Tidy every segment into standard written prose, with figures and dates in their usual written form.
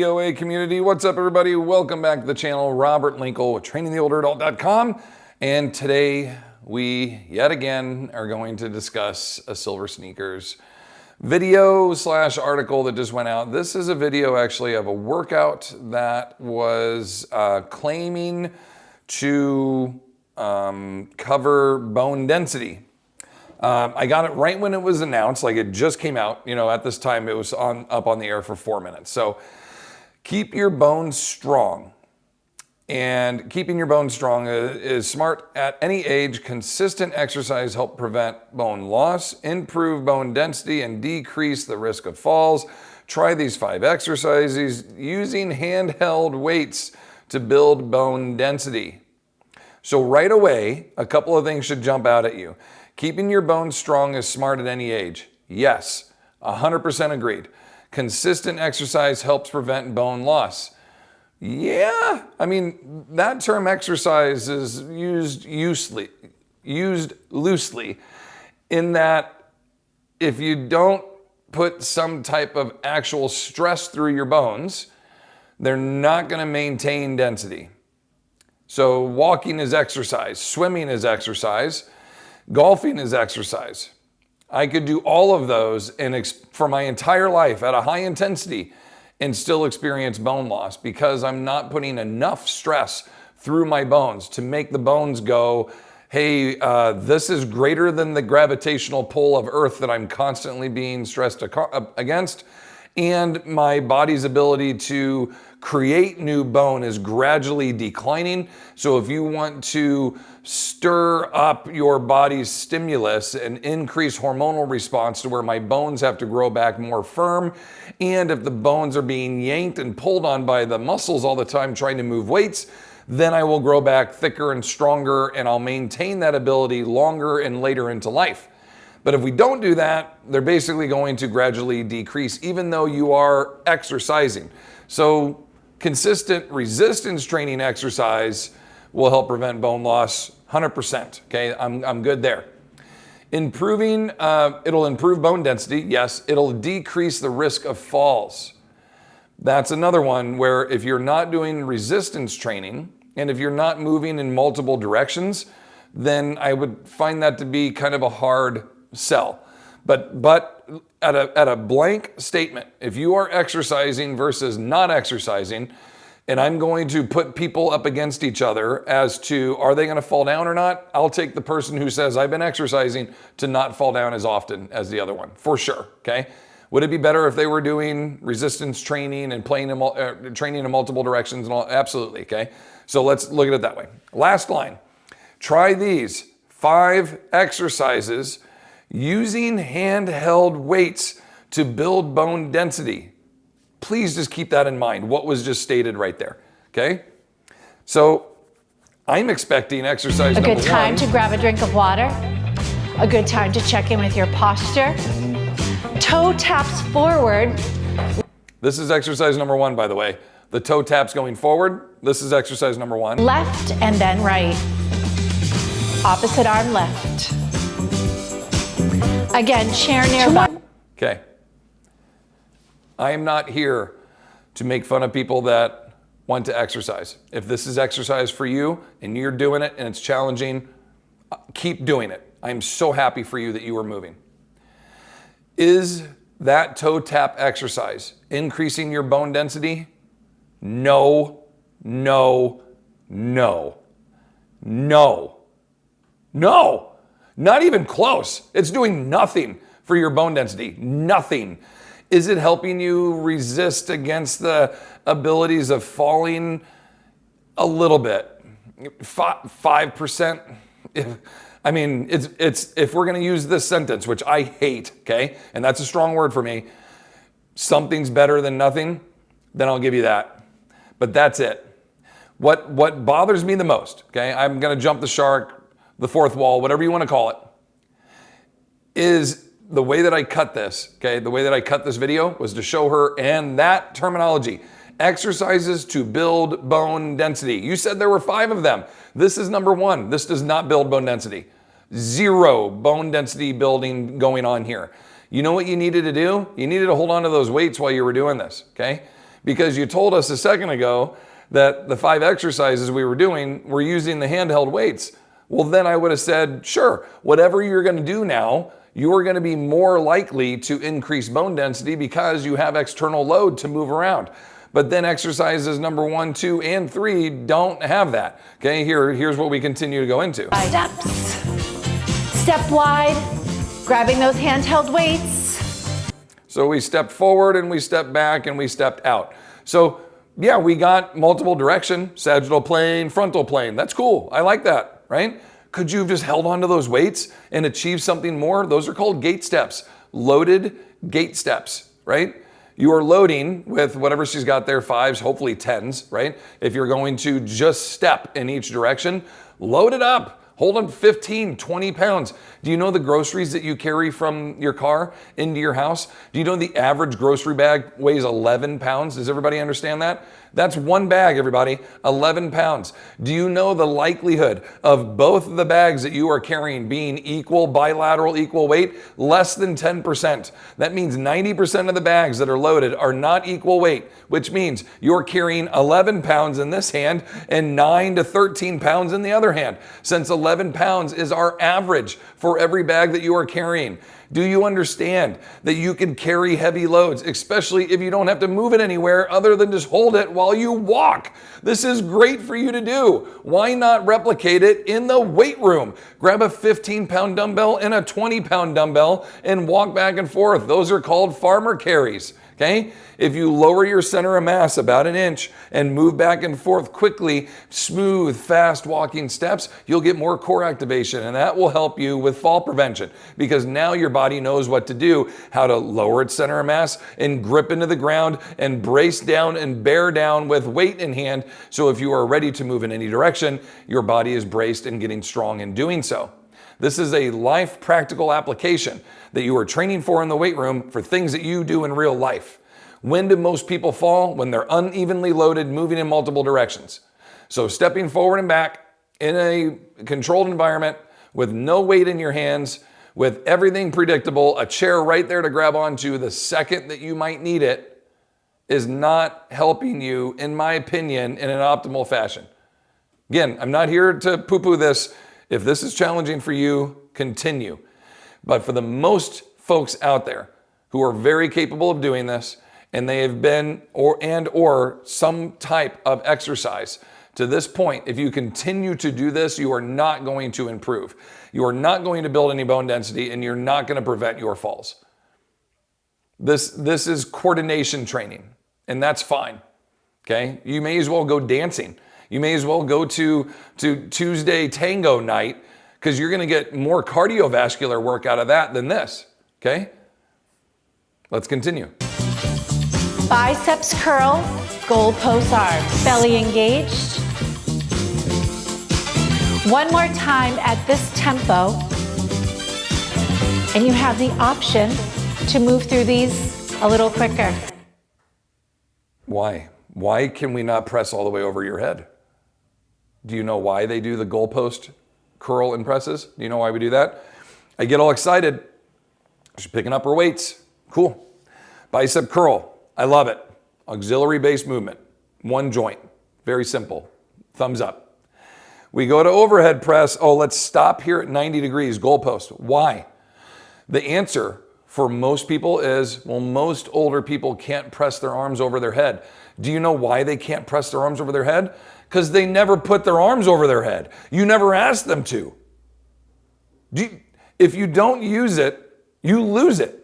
OA community, what's up everybody? Welcome back to the channel. Robert Linkul with trainingtheolderadult.com, and today we yet again are going to discuss a Silver Sneakers video slash article that just went out. This is a video actually of a workout that was claiming to cover bone density. I got it right when it was announced, like it just came out. You know, at this time it was up on the air for 4 minutes. So keep your bones strong. And keeping your bones strong is smart at any age. Consistent exercise helps prevent bone loss, improve bone density, and decrease the risk of falls. Try these 5 exercises using handheld weights to build bone density. So right away, a couple of things should jump out at you. Keeping your bones strong is smart at any age. Yes, 100% agreed. Consistent exercise helps prevent bone loss. Yeah, I mean, that term exercise is used loosely in that if you don't put some type of actual stress through your bones, they're not going to maintain density. So walking is exercise, swimming is exercise, golfing is exercise. I could do all of those for my entire life at a high intensity and still experience bone loss because I'm not putting enough stress through my bones to make the bones go, hey, this is greater than the gravitational pull of Earth that I'm constantly being stressed against. And my body's ability to create new bone is gradually declining. So if you want to stir up your body's stimulus and increase hormonal response to where my bones have to grow back more firm, and if the bones are being yanked and pulled on by the muscles all the time trying to move weights, then I will grow back thicker and stronger, and I'll maintain that ability longer and later into life. But if we don't do that, they're basically going to gradually decrease even though you are exercising. So consistent resistance training exercise will help prevent bone loss 100%. Okay, I'm good there. It'll improve bone density. Yes, it'll decrease the risk of falls. That's another one where if you're not doing resistance training and if you're not moving in multiple directions, then I would find that to be kind of a hard sell. But at a blank statement, if you are exercising versus not exercising, and I'm going to put people up against each other as to are they going to fall down or not, I'll take the person who says I've been exercising to not fall down as often as the other one, for sure, okay? Would it be better if they were doing resistance training and training in multiple directions and all? Absolutely, okay? So let's look at it that way. Last line, try these 5 exercises using handheld weights to build bone density. Please just keep that in mind, what was just stated right there, okay? So I'm expecting exercise number 1. A good time to grab a drink of water. A good time to check in with your posture. Toe taps forward. This is exercise number 1, by the way. The toe taps going forward. This is exercise number 1. Left and then right. Opposite arm left. Again, chair nearby. Okay. I am not here to make fun of people that want to exercise. If this is exercise for you and you're doing it and it's challenging, keep doing it. I'm so happy for you that you are moving. Is that toe tap exercise increasing your bone density? No, no, no, no, no. Not even close. It's doing nothing for your bone density. Nothing. Is it helping you resist against the abilities of falling? A little bit. 5%. I mean, it's if we're going to use this sentence, which I hate, okay? And that's a strong word for me. Something's better than nothing, then I'll give you that. But that's it. What bothers me the most, okay? I'm going to jump the shark, the fourth wall, whatever you want to call it, is the way that I cut this, okay? The way that I cut this video was to show her and that terminology. Exercises to build bone density. You said there were 5 of them. This is number 1. This does not build bone density. 0 bone density building going on here. You know what you needed to do? You needed to hold on to those weights while you were doing this, okay? because you told us a second ago that the 5 exercises we were doing were using the handheld weights. Well, then I would have said, sure, whatever you're going to do now, you're going to be more likely to increase bone density because you have external load to move around. But then exercises number 1, 2, and 3 don't have that. Okay, here's what we continue to go into. Steps. Step wide, grabbing those handheld weights. So we stepped forward and we stepped back and we stepped out. So yeah, we got multiple direction, sagittal plane, frontal plane. That's cool. I like that, right? Could you have just held onto those weights and achieved something more? Those are called gait steps, loaded gait steps, right? You are loading with whatever she's got there, 5s, hopefully 10s, right? If you're going to just step in each direction, load it up. Hold on 15, 20 pounds. Do you know the groceries that you carry from your car into your house? Do you know the average grocery bag weighs 11 pounds? Does everybody understand that? That's one bag, everybody, 11 pounds. Do you know the likelihood of both the bags that you are carrying being equal, bilateral, equal weight? Less than 10%. That means 90% of the bags that are loaded are not equal weight, which means you're carrying 11 pounds in this hand and 9 to 13 pounds in the other hand, since 11 pounds is our average for every bag that you are carrying. Do you understand that you can carry heavy loads, especially if you don't have to move it anywhere other than just hold it while you walk? This is great for you to do. Why not replicate it in the weight room? Grab a 15-pound dumbbell and a 20-pound dumbbell and walk back and forth. Those are called farmer carries. Okay? If you lower your center of mass about an inch and move back and forth quickly, smooth, fast walking steps, you'll get more core activation, and that will help you with fall prevention because now your body knows what to do, how to lower its center of mass and grip into the ground and brace down and bear down with weight in hand. So if you are ready to move in any direction, your body is braced and getting strong in doing so. This is a life practical application that you are training for in the weight room for things that you do in real life. When do most people fall? When they're unevenly loaded, moving in multiple directions. So stepping forward and back in a controlled environment with no weight in your hands, with everything predictable, a chair right there to grab onto the second that you might need it, is not helping you, in my opinion, in an optimal fashion. Again, I'm not here to poo-poo this. If this is challenging for you, continue. But for the most folks out there who are very capable of doing this, and they have been or some type of exercise to this point, if you continue to do this, you are not going to improve. You are not going to build any bone density, and you're not going to prevent your falls. This is coordination training, and that's fine. Okay? You may as well go dancing. You may as well go to Tuesday tango night because you're going to get more cardiovascular work out of that than this. Okay? Let's continue. Biceps curl, goalpost arms, belly engaged. One more time at this tempo, and you have the option to move through these a little quicker. Why? Why can we not press all the way over your head? Do you know why they do the goalpost curl and presses? Do you know why we do that? I get all excited. She's picking up her weights. Cool. Bicep curl. I love it. Auxiliary based movement. One joint. Very simple. Thumbs up. We go to overhead press. Oh, let's stop here at 90 degrees. Goalpost. Why? The answer for most people is, well, most older people can't press their arms over their head. Do you know why they can't press their arms over their head? Because they never put their arms over their head. You never asked them to. If you don't use it, you lose it.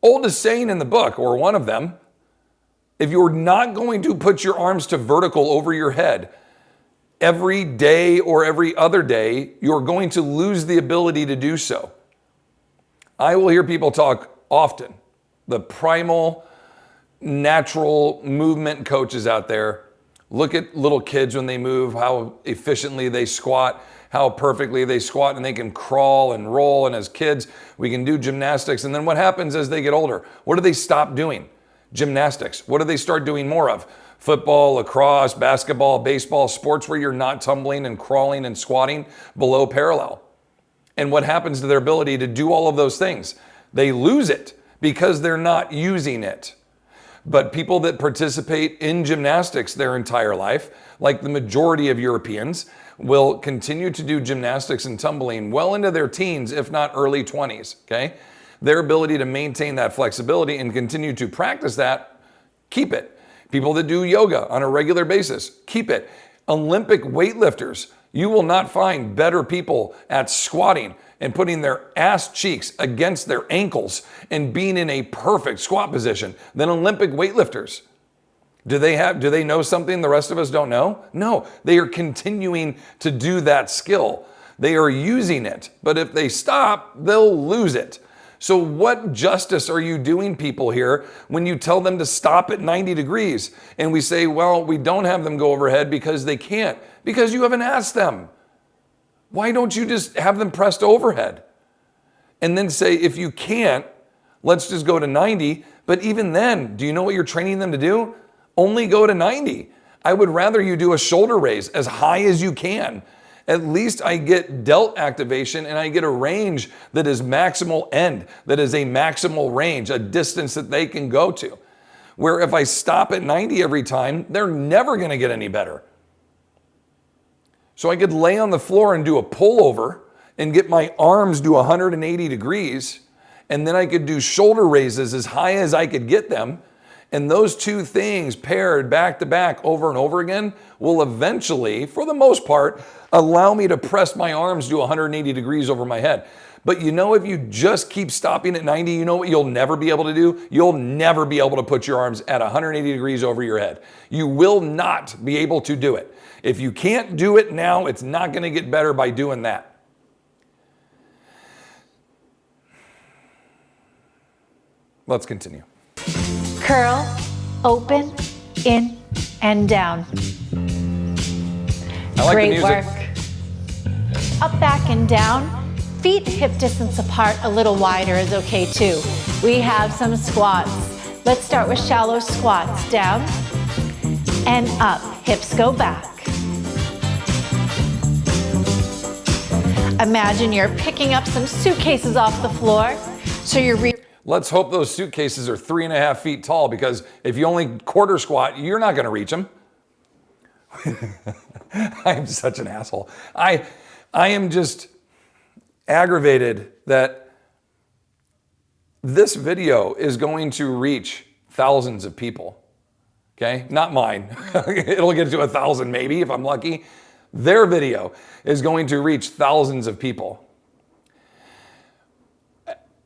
Oldest saying in the book, or one of them, if you're not going to put your arms to vertical over your head every day or every other day, you're going to lose the ability to do so. I will hear people talk often, the primal, natural movement coaches out there. Look at little kids when they move, how efficiently they squat, how perfectly they squat, and they can crawl and roll. And as kids, we can do gymnastics. And then what happens as they get older? What do they stop doing? Gymnastics. What do they start doing more of? Football, lacrosse, basketball, baseball, sports where you're not tumbling and crawling and squatting below parallel. And what happens to their ability to do all of those things? They lose it because they're not using it. But people that participate in gymnastics their entire life, like the majority of Europeans, will continue to do gymnastics and tumbling well into their teens, if not early 20s, okay? Their ability to maintain that flexibility and continue to practice that, keep it. People that do yoga on a regular basis, keep it. Olympic weightlifters, you will not find better people at squatting and putting their ass cheeks against their ankles and being in a perfect squat position than Olympic weightlifters. Do they know something the rest of us don't know? No, they are continuing to do that skill. They are using it, but if they stop, they'll lose it. So what justice are you doing people here when you tell them to stop at 90 degrees? And we say, well, we don't have them go overhead because they can't, because you haven't asked them. Why don't you just have them pressed overhead? And then say, if you can't, let's just go to 90. But even then, do you know what you're training them to do? Only go to 90. I would rather you do a shoulder raise as high as you can. At least I get delt activation and I get a range that is maximal end, that is a maximal range, a distance that they can go to. Where if I stop at 90 every time, they're never going to get any better. So I could lay on the floor and do a pullover and get my arms to 180 degrees, and then I could do shoulder raises as high as I could get them. And those two things paired back to back over and over again will eventually, for the most part, allow me to press my arms to 180 degrees over my head. But you know, if you just keep stopping at 90, you know what you'll never be able to do? You'll never be able to put your arms at 180 degrees over your head. You will not be able to do it. If you can't do it now, it's not going to get better by doing that. Let's continue. Curl, open, in, and down. I like Great the music. work. Up, back, and down. Feet hip distance apart, a little wider is okay too. We have some squats. Let's start with shallow squats. Down and up. Hips go back. Imagine you're picking up some suitcases off the floor. So you're Let's hope those suitcases are 3.5 feet tall, because if you only quarter squat, you're not going to reach them. I'm such an asshole. I am just aggravated that this video is going to reach thousands of people. Okay? Not mine. It'll get to 1,000 maybe if I'm lucky. Their video is going to reach thousands of people.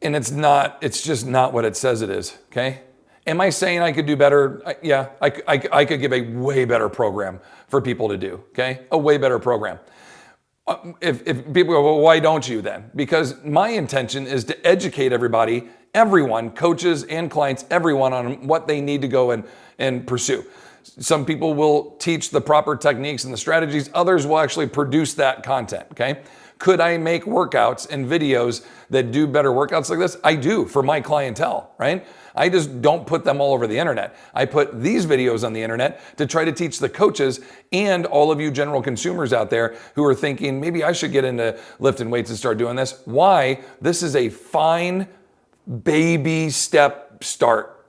And it's just not what it says it is, okay? Am I saying I could do better? Yeah, I could give a way better program for people to do, okay? A way better program. If people go, well, why don't you then? Because my intention is to educate everybody, everyone, coaches and clients, everyone, on what they need to go and pursue. Some people will teach the proper techniques and the strategies. Others will actually produce that content, okay? Could I make workouts and videos that do better workouts like this? I do for my clientele, right? I just don't put them all over the internet. I put these videos on the internet to try to teach the coaches and all of you general consumers out there who are thinking, maybe I should get into lifting weights and start doing this. Why? This is a fine baby step start.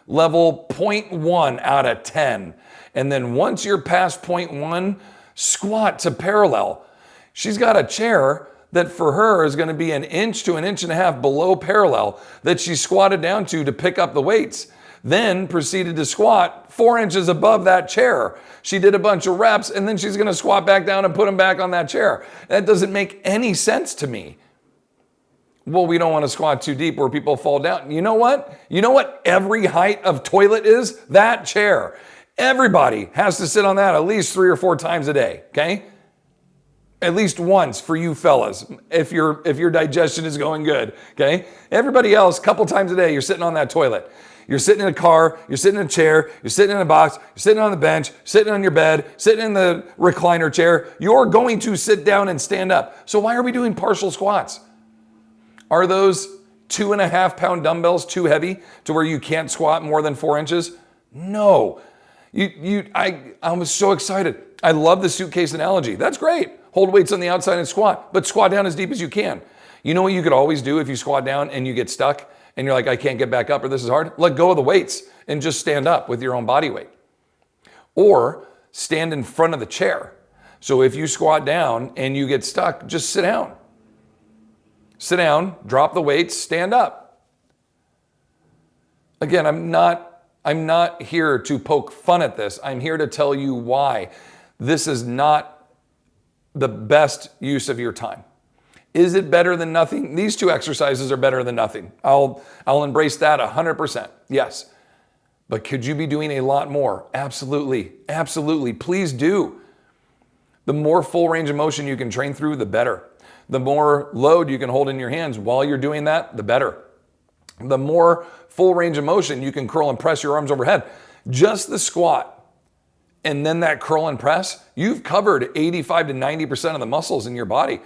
Level 0.1 out of 10. And then once you're past 0.1, squat to parallel. She's got a chair that for her is going to be 1 inch to 1.5 inches below parallel that she squatted down to pick up the weights. Then proceeded to squat 4 inches above that chair. She did a bunch of reps and then she's going to squat back down and put them back on that chair. That doesn't make any sense to me. Well, we don't want to squat too deep where people fall down. You know what? You know what every height of toilet is? That chair. Everybody has to sit on that at least 3 or 4 times a day, okay? At least once for you fellas, if your digestion is going good, okay? Everybody else, a couple times a day, you're sitting on that toilet. You're sitting in a car, you're sitting in a chair, you're sitting in a box, you're sitting on the bench, sitting on your bed, sitting in the recliner chair. You're going to sit down and stand up. So why are we doing partial squats? Are those 2.5 pound dumbbells too heavy to where you can't squat more than 4 inches? No. I was so excited. I love the suitcase analogy. That's great. Hold weights on the outside and squat, but squat down as deep as you can. You know what you could always do if you squat down and you get stuck? and you're like, I can't get back up or this is hard, let go of the weights and just stand up with your own body weight. Or stand in front of the chair. So if you squat down and you get stuck, just sit down. Sit down, drop the weights, stand up. Again, I'm not here to poke fun at this. I'm here to tell you why this is not the best use of your time. Is it better than nothing? These two exercises are better than nothing. I'll embrace that 100%. Yes. But could you be doing a lot more? Absolutely. Absolutely. Please do. The more full range of motion you can train through, the better. The more load you can hold in your hands while you're doing that, the better. The more full range of motion you can curl and press your arms overhead. Just the squat and then that curl and press, you've covered 85 to 90% of the muscles in your body.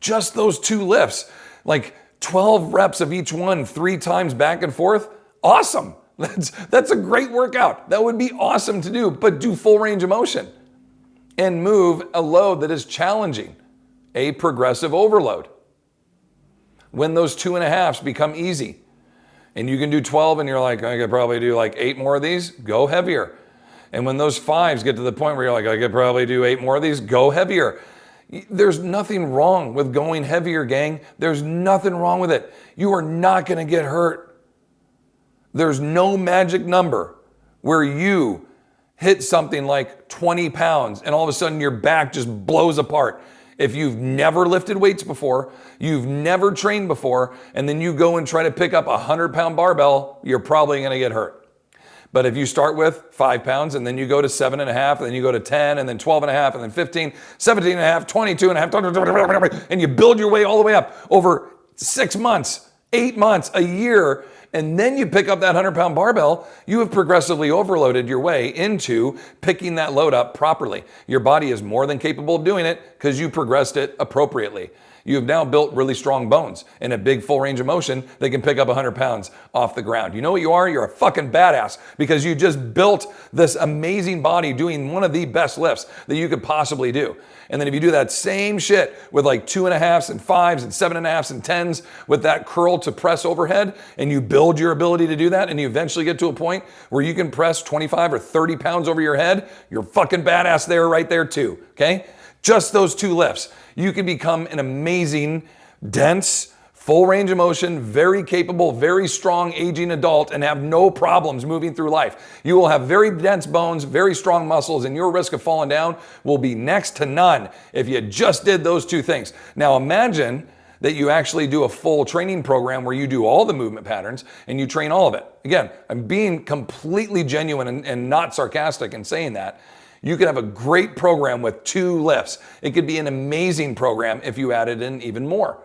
Just those two lifts, like 12 reps of each one, 3 times back and forth. Awesome. That's a great workout. That would be awesome to do, but do full range of motion and move a load that is challenging, a progressive overload. When those 2.5s become easy and you can do 12 and you're like, I could probably do like 8 more of these, go heavier. And when those 5s get to the point where you're like, I could probably do 8 more of these, go heavier. There's nothing wrong with going heavier, gang. There's nothing wrong with it. You are not going to get hurt. There's no magic number where you hit something like 20 pounds and all of a sudden your back just blows apart. If you've never lifted weights before, you've never trained before, and then you go and try to pick up a 100-pound barbell, you're probably going to get hurt. But if you start with 5 pounds and then you go to 7.5, and then you go to 10, and then 12.5, and then 15, 17.5, 22.5, and you build your way all the way up over 6 months, 8 months, a year, and then you pick up that 100-pound barbell, you have progressively overloaded your way into picking that load up properly. Your body is more than capable of doing it because you progressed it appropriately. You have now built really strong bones and a big full range of motion that can pick up 100 pounds off the ground. You know what you are? You're a fucking badass because you just built this amazing body doing one of the best lifts that you could possibly do. And then if you do that same shit with like 2.5s and 5s and 7.5s and 10s with that curl to press overhead, and you build your ability to do that, and you eventually get to a point where you can press 25 or 30 pounds over your head, you're fucking badass there, right there too, okay? Just those 2 lifts. You can become an amazing, dense, full range of motion, very capable, very strong aging adult and have no problems moving through life. You will have very dense bones, very strong muscles, and your risk of falling down will be next to none if you just did those 2 things. Now imagine that you actually do a full training program where you do all the movement patterns and you train all of it. Again, I'm being completely genuine and not sarcastic in saying that. You could have a great program with 2 lifts. It could be an amazing program if you added in even more.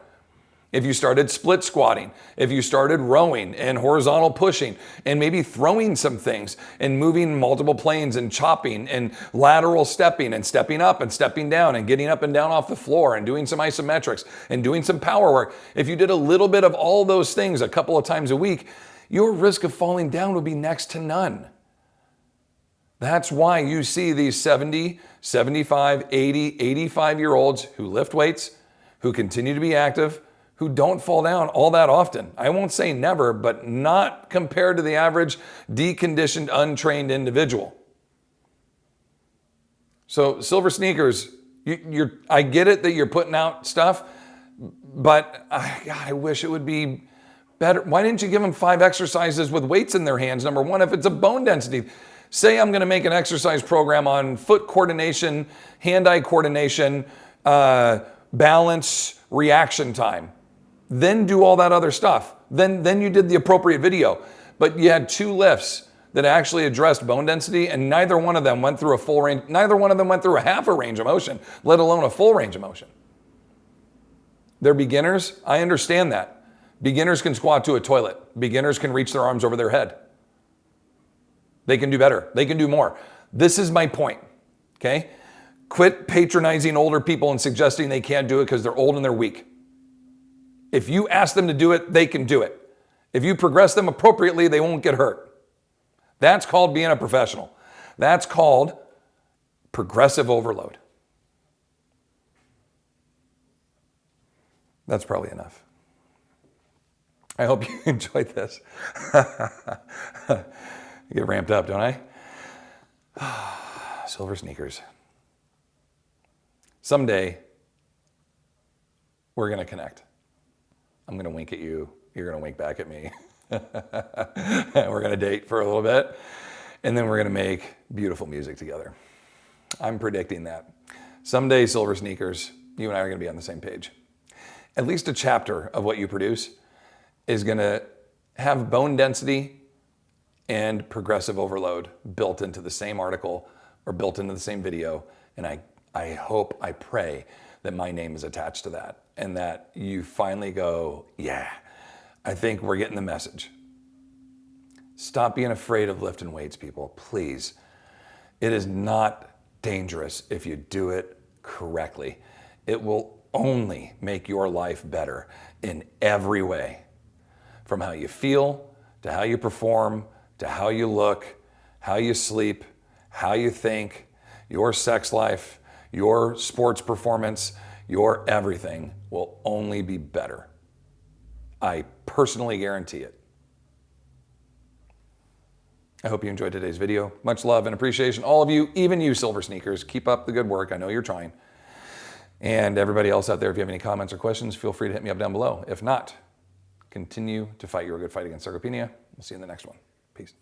If you started split squatting, if you started rowing and horizontal pushing and maybe throwing some things and moving multiple planes and chopping and lateral stepping and stepping up and stepping down and getting up and down off the floor and doing some isometrics and doing some power work. If you did a little bit of all those things a couple of times a week, your risk of falling down would be next to none. That's why you see these 70, 75, 80, 85-year-olds who lift weights, who continue to be active, who don't fall down all that often. I won't say never, but not compared to the average deconditioned, untrained individual. So Silver Sneakers, I get it that you're putting out stuff, but I wish it would be better. Why didn't you give them 5 exercises with weights in their hands? Number one, if it's a bone density. Say I'm going to make an exercise program on foot coordination, hand-eye coordination, balance, reaction time. Then do all that other stuff. Then you did the appropriate video. But you had 2 lifts that actually addressed bone density, and neither one of them went through a full range, neither one of them went through a half a range of motion, let alone a full range of motion. They're beginners. I understand that. Beginners can squat to a toilet. Beginners can reach their arms over their head. They can do better. They can do more. This is my point, okay? Quit patronizing older people and suggesting they can't do it because they're old and they're weak. If you ask them to do it, they can do it. If you progress them appropriately, they won't get hurt. That's called being a professional. That's called progressive overload. That's probably enough. I hope you enjoyed this. I get ramped up, don't I? Silver sneakers. Someday, we're going to connect. I'm going to wink at you. You're going to wink back at me. We're going to date for a little bit. And then we're going to make beautiful music together. I'm predicting that. Someday, silver sneakers, you and I are going to be on the same page. At least a chapter of what you produce is going to have bone density and progressive overload built into the same article or built into the same video. And I hope, I pray that my name is attached to that and that you finally go, yeah, I think we're getting the message. Stop being afraid of lifting weights, people, please. It is not dangerous if you do it correctly. It will only make your life better in every way. From how you feel, to how you perform, to how you look, how you sleep, how you think, your sex life, your sports performance, your everything will only be better. I personally guarantee it. I hope you enjoyed today's video. Much love and appreciation. All of you, even you silver sneakers, keep up the good work. I know you're trying. And everybody else out there, if you have any comments or questions, feel free to hit me up down below. If not, continue to fight your good fight against sarcopenia. We'll see you in the next one. Peace.